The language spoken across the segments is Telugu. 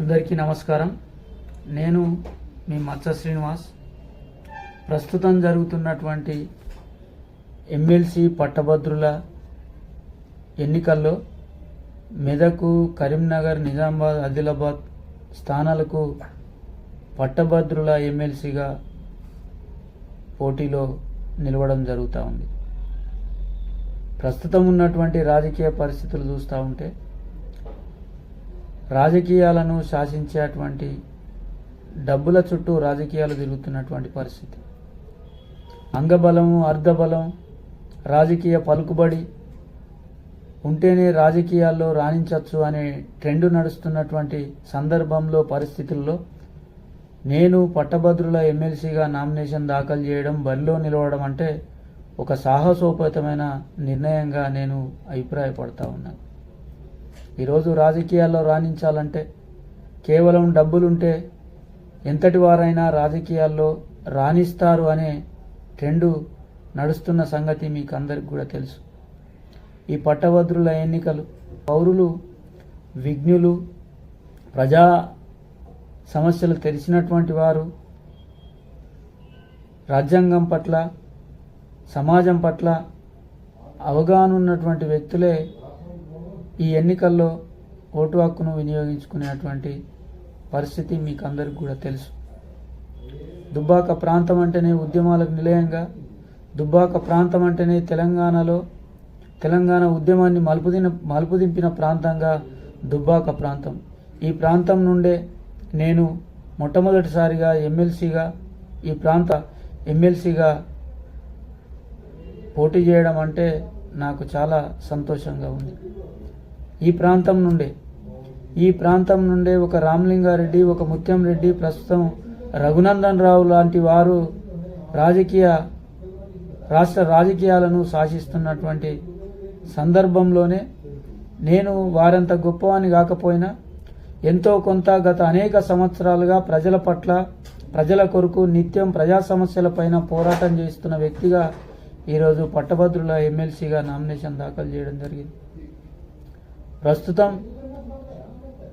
అందరికీ నమస్కారం. నేను మీ మత్స శ్రీనివాస్. ప్రస్తుతం జరుగుతున్నటువంటి ఎమ్మెల్సీ పట్టభద్రుల ఎన్నికల్లో మెదక్, కరీంనగర్, నిజామాబాద్, ఆదిలాబాద్ స్థానాలకు పట్టభద్రుల ఎమ్మెల్సీగా పోటీలో నిలవడం జరుగుతూ ఉంది. ప్రస్తుతం ఉన్నటువంటి రాజకీయ పరిస్థితులు చూస్తూ ఉంటే రాజకీయాలను శాసించేటువంటి డబ్బుల చుట్టూ రాజకీయాలు తిరుగుతున్నటువంటి పరిస్థితి. అంగబలము, అర్ధబలం, రాజకీయ పలుకుబడి ఉంటేనే రాజకీయాల్లో రాణించవచ్చు అనే ట్రెండ్ నడుస్తున్నటువంటి సందర్భంలో, పరిస్థితుల్లో నేను పట్టభద్రుల ఎమ్మెల్సీగా నామినేషన్ దాఖలు చేయడం, బరిలో నిలవడం అంటే ఒక సాహసోపేతమైన నిర్ణయంగా నేను అభిప్రాయపడతా ఉన్నాను. ఈరోజు రాజకీయాల్లో రాణించాలంటే కేవలం డబ్బులుంటే ఎంతటి వారైనా రాజకీయాల్లో రాణిస్తారు అనే ట్రెండు నడుస్తున్న సంగతి మీకు అందరికి కూడా తెలుసు. ఈ పట్టభద్రుల ఎన్నికలు పౌరులు, విజ్ఞులు, ప్రజా సమస్యలు తెలిసినటువంటి వారు, రాజ్యాంగం పట్ల, సమాజం పట్ల అవగాహన ఉన్నటువంటి వ్యక్తులే ఈ ఎన్నికల్లో ఓటు హక్కును వినియోగించుకునేటువంటి పరిస్థితి మీకు అందరికి కూడా తెలుసు. దుబ్బాక ప్రాంతం అంటేనే ఉద్యమాలకు నిలయంగా, దుబ్బాక ప్రాంతం అంటేనే తెలంగాణ ఉద్యమాన్ని మలుపుదింపిన ప్రాంతంగా దుబ్బాక ప్రాంతం. ఈ ప్రాంతం నుండే నేను మొట్టమొదటిసారిగా ఈ ప్రాంత ఎమ్మెల్సీగా పోటీ చేయడం అంటే నాకు చాలా సంతోషంగా ఉంది. ఈ ప్రాంతం నుండే ఒక రామలింగారెడ్డి, ఒక ముత్యం రెడ్డి, ప్రస్తుతం రఘునందన్ రావు లాంటి వారు రాష్ట్ర రాజకీయాలను శాసిస్తున్నటువంటి సందర్భంలోనే నేను వారంత గొప్పవాని కాకపోయినా ఎంతో కొంత గత అనేక సంవత్సరాలుగా ప్రజల పట్ల, ప్రజల కొరకు నిత్యం ప్రజా సమస్యలపైన పోరాటం చేస్తున్న వ్యక్తిగా ఈరోజు పట్టభద్రుల ఎమ్మెల్సీగా నామినేషన్ దాఖలు చేయడం జరిగింది. ప్రస్తుతం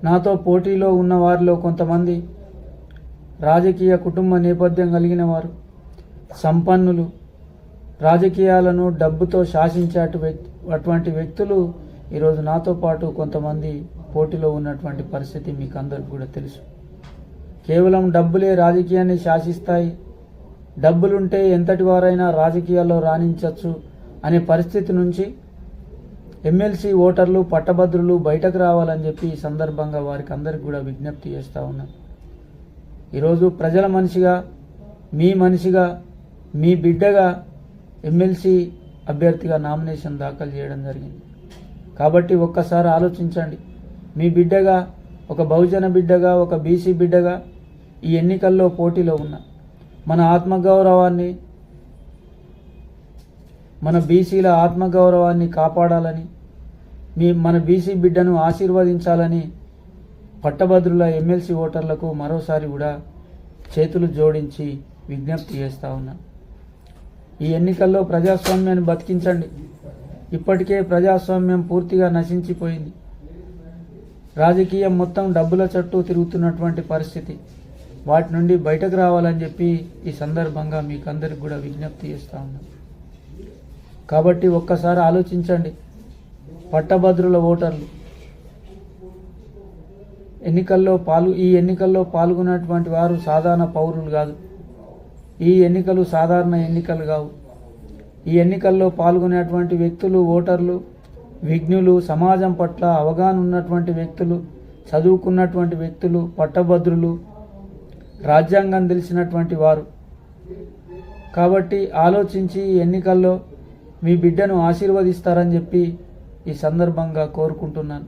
నాతో పోటీలో ఉన్న వారిలో కొంతమంది రాజకీయ కుటుంబ నేపథ్యం కలిగిన వారు, సంపన్నులు, రాజకీయాలను డబ్బుతో శాసించేటువంటి వ్యక్తులు ఈరోజు నాతో పాటు కొంతమంది పోటీలో ఉన్నటువంటి పరిస్థితి మీకు అందరికి కూడా తెలుసు. కేవలం డబ్బులే రాజకీయాన్ని శాసిస్తాయి, డబ్బులుంటే ఎంతటి వారైనా రాజకీయాల్లో రాణించవచ్చు అనే పరిస్థితి నుంచి ఎమ్మెల్సీ ఓటర్లు, పట్టభద్రులు బయటకు రావాలని చెప్పి ఈ సందర్భంగా వారికి అందరికి కూడా విజ్ఞప్తి చేస్తూ ఉన్నాను. ఈరోజు ప్రజల మనిషిగా, మీ మనిషిగా, మీ బిడ్డగా ఎమ్మెల్సీ అభ్యర్థిగా నామినేషన్ దాఖలు చేయడం జరిగింది. కాబట్టి ఒక్కసారి ఆలోచించండి. మీ బిడ్డగా, ఒక బహుజన బిడ్డగా, ఒక బీసీ బిడ్డగా ఈ ఎన్నికల్లో పోటీలో ఉన్న మన ఆత్మగౌరవాన్ని, మన బీసీల ఆత్మగౌరవాన్ని కాపాడాలని, మన బీసీ బిడ్డను ఆశీర్వదించాలని పట్టభద్రుల ఎమ్మెల్సీ ఓటర్లకు మరోసారి కూడా చేతులు జోడించి విజ్ఞప్తి చేస్తూ ఉన్నా. ఈ ఎన్నికల్లో ప్రజాస్వామ్యాన్ని బతికించండి. ఇప్పటికే ప్రజాస్వామ్యం పూర్తిగా నశించిపోయింది. రాజకీయం మొత్తం డబ్బుల చుట్టూ తిరుగుతున్నటువంటి పరిస్థితి. వాటి నుండి బయటకు రావాలని చెప్పి ఈ సందర్భంగా మీకు అందరికి కూడా విజ్ఞప్తి చేస్తూ ఉన్నాను. కాబట్టి ఒక్కసారి ఆలోచించండి. పట్టభద్రుల ఓటర్లు ఈ ఎన్నికల్లో పాల్గొన్నటువంటి వారు సాధారణ పౌరులు కాదు. ఈ ఎన్నికలు సాధారణ ఎన్నికలు కావు. ఈ ఎన్నికల్లో పాల్గొనేటువంటి వ్యక్తులు, ఓటర్లు, విజ్ఞులు, సమాజం పట్ల అవగాహన ఉన్నటువంటి వ్యక్తులు, చదువుకున్నటువంటి వ్యక్తులు, పట్టభద్రులు, రాజ్యాంగం తెలిసినటువంటి వారు. కాబట్టి ఆలోచించి ఈ ఎన్నికల్లో మీ బిడ్డను ఆశీర్వదిస్తారని చెప్పి ఈ సందర్భంగా కోరుకుంటున్నాను.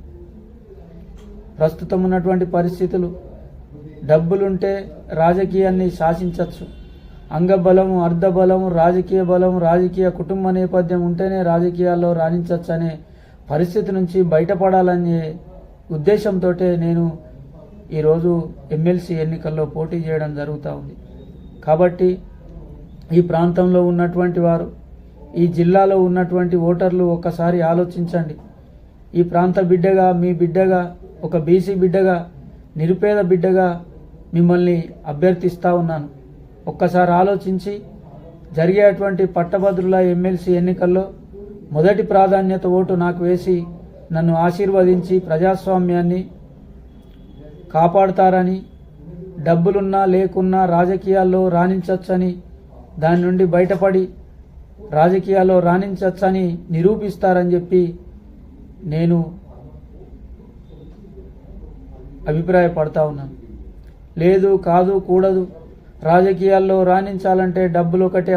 ప్రస్తుతం ఉన్నటువంటి పరిస్థితులు, డబ్బులుంటే రాజకీయాన్ని శాసించవచ్చు, అంగబలము, అర్ధబలము, రాజకీయ బలము, రాజకీయ కుటుంబ నేపథ్యం ఉంటేనే రాజకీయాల్లో రాణించవచ్చు అనే పరిస్థితి నుంచి బయటపడాలనే ఉద్దేశంతో నేను ఈరోజు ఎమ్మెల్సీ ఎన్నికల్లో పోటీ చేయడం జరుగుతూ ఉంది. కాబట్టి ఈ ప్రాంతంలో ఉన్నటువంటి వారు, ఈ జిల్లాలో ఉన్నటువంటి ఓటర్లు ఒక్కసారి ఆలోచించండి. ఈ ప్రాంత బిడ్డగా, మీ బిడ్డగా, ఒక బీసీ బిడ్డగా నిరుపేద బిడ్డగా మిమ్మల్ని అభ్యర్థిస్తూ ఉన్నాను. ఒక్కసారి ఆలోచించి జరిగేటువంటి పట్టభద్రుల ఎమ్మెల్సీ ఎన్నికల్లో మొదటి ప్రాధాన్యత ఓటు నాకు వేసి నన్ను ఆశీర్వదించి ప్రజాస్వామ్యాన్ని కాపాడుతారని, డబ్బులున్నా లేకున్నా రాజకీయాల్లో రాణించవచ్చని, దాని నుండి బయటపడి రాజకీయాల్లో రాణించవచ్చని నిరూపిస్తారని చెప్పి నేను అభిప్రాయపడతా ఉన్నాను. లేదు, కాదు, కూడదు, రాజకీయాల్లో రాణించాలంటే డబ్బులు ఒకటే